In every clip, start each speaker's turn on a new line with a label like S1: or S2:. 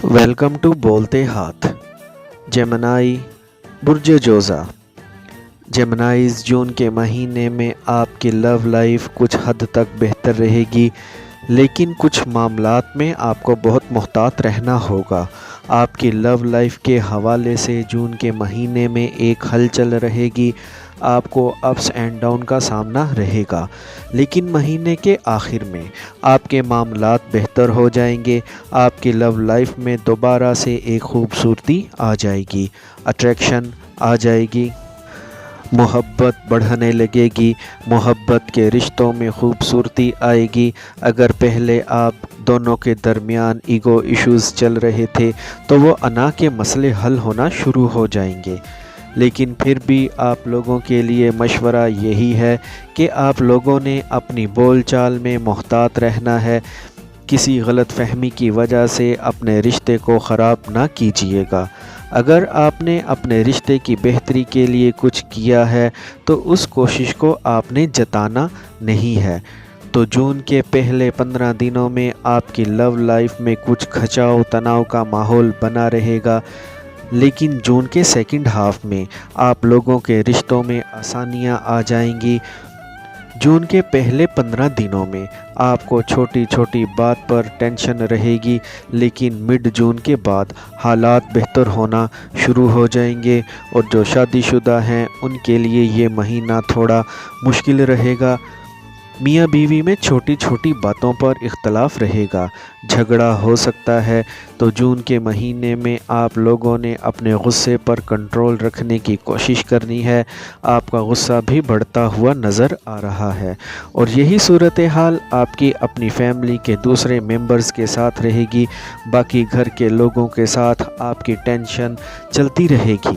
S1: Welcome to बोलते हाथ। Gemini बुर्ज जोज़ा। Geminis, जून के महीने में आपकी लव लाइफ कुछ हद तक बेहतर रहेगी, लेकिन कुछ मामलात में आपको बहुत मुहतात रहना होगा। आपकी लव लाइफ के हवाले से जून के महीने में एक हलचल रहेगी, आपको अप्स एंड डाउन का सामना रहेगा, लेकिन महीने के आखिर में आपके मामलात बेहतर हो जाएंगे। आपकी लव लाइफ में दोबारा से एक खूबसूरती आ जाएगी, अट्रैक्शन आ जाएगी, मोहब्बत बढ़ने लगेगी, मोहब्बत के रिश्तों में खूबसूरती आएगी। अगर पहले आप दोनों के दरमियान ईगो इश्यूज़ चल रहे थे तो वो अना के मसले हल होना शुरू हो जाएंगे। लेकिन फिर भी आप लोगों के लिए मशवरा यही है कि आप लोगों ने अपनी बोलचाल में मुहतात रहना है। किसी गलत फहमी की वजह से अपने रिश्ते को ख़राब ना कीजिएगा। अगर आपने अपने रिश्ते की बेहतरी के लिए कुछ किया है तो उस कोशिश को आपने जताना नहीं है। तो जून के पहले 15 दिनों में आपकी लव लाइफ में कुछ खचाव तनाव का माहौल बना रहेगा, लेकिन जून के सेकंड हाफ में आप लोगों के रिश्तों में आसानियां आ जाएंगी। जून के पहले 15 दिनों में आपको छोटी छोटी बात पर टेंशन रहेगी, लेकिन मिड जून के बाद हालात बेहतर होना शुरू हो जाएंगे। और जो शादीशुदा हैं उनके लिए ये महीना थोड़ा मुश्किल रहेगा। मियाँ बीवी में छोटी छोटी बातों पर इख्तलाफ रहेगा, झगड़ा हो सकता है। तो जून के महीने में आप लोगों ने अपने गुस्से पर कंट्रोल रखने की कोशिश करनी है। आपका गुस्सा भी बढ़ता हुआ नज़र आ रहा है, और यही सूरत हाल आपकी अपनी फैमिली के दूसरे मेंबर्स के साथ रहेगी। बाकी घर के लोगों के साथ आपकी टेंशन चलती रहेगी।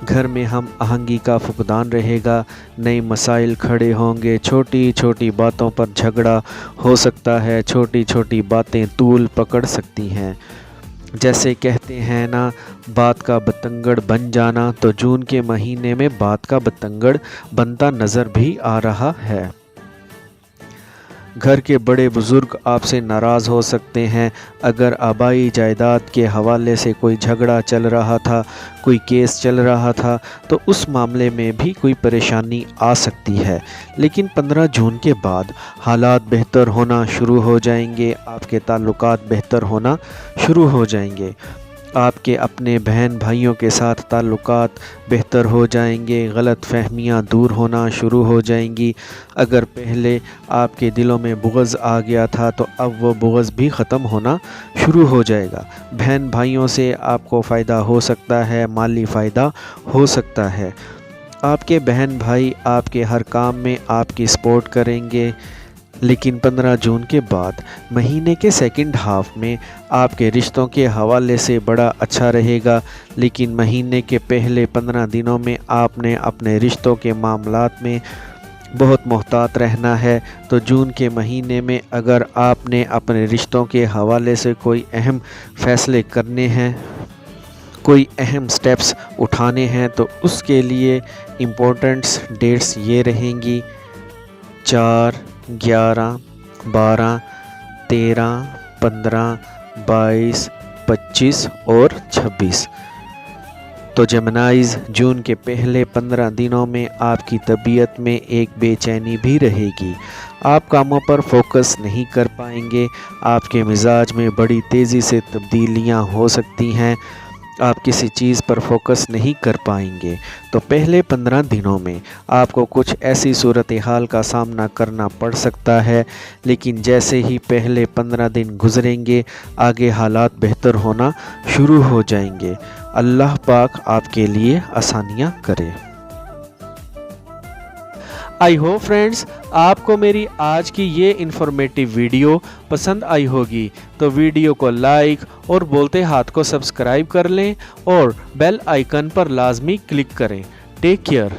S1: घर में हम आहंगी का फुकदान रहेगा, नए मसाइल खड़े होंगे, छोटी छोटी बातों पर झगड़ा हो सकता है, छोटी छोटी बातें तूल पकड़ सकती हैं। जैसे कहते हैं ना, बात का बतंगड़ बन जाना, तो जून के महीने में बात का बतंगड़ बनता नज़र भी आ रहा है। घर के बड़े बुज़ुर्ग आपसे नाराज़ हो सकते हैं। अगर आबाई जायदाद के हवाले से कोई झगड़ा चल रहा था, कोई केस चल रहा था, तो उस मामले में भी कोई परेशानी आ सकती है। लेकिन 15 जून के बाद हालात बेहतर होना शुरू हो जाएंगे, आपके ताल्लुकात बेहतर होना शुरू हो जाएंगे। आपके अपने बहन भाइयों के साथ ताल्लुकात बेहतर हो जाएंगे, गलत फहमियाँ दूर होना शुरू हो जाएंगी। अगर पहले आपके दिलों में बुग़्ज़ आ गया था तो अब वो बुग़्ज़ भी ख़त्म होना शुरू हो जाएगा। बहन भाइयों से आपको फ़ायदा हो सकता है, माली फ़ायदा हो सकता है। आपके बहन भाई आपके हर काम में आपकी सपोर्ट करेंगे। लेकिन 15 जून के बाद महीने के सेकंड हाफ में आपके रिश्तों के हवाले से बड़ा अच्छा रहेगा, लेकिन महीने के पहले 15 दिनों में आपने अपने रिश्तों के मामलात में बहुत मुहतात रहना है। तो जून के महीने में अगर आपने अपने रिश्तों के हवाले से कोई अहम फ़ैसले करने हैं, कोई अहम स्टेप्स उठाने हैं, तो उसके लिए इम्पोर्टेंट्स डेट्स ये रहेंगी: 4, 11, 12, 13, 15, 22, 25 और 26। तो जेमिनीज़, जून के पहले 15 दिनों में आपकी तबीयत में एक बेचैनी भी रहेगी। आप कामों पर फोकस नहीं कर पाएंगे, आपके मिजाज में बड़ी तेज़ी से तब्दीलियां हो सकती हैं, आप किसी चीज़ पर फोकस नहीं कर पाएंगे। तो पहले 15 दिनों में आपको कुछ ऐसी सूरत हाल का सामना करना पड़ सकता है, लेकिन जैसे ही पहले 15 दिन गुजरेंगे आगे हालात बेहतर होना शुरू हो जाएंगे। अल्लाह पाक आपके लिए आसानियाँ करे। आई होप फ्रेंड्स आपको मेरी आज की ये इन्फॉर्मेटिव वीडियो पसंद आई होगी, तो वीडियो को लाइक और बोलते हाथ को सब्सक्राइब कर लें और बेल आइकन पर लाजमी क्लिक करें। Take care.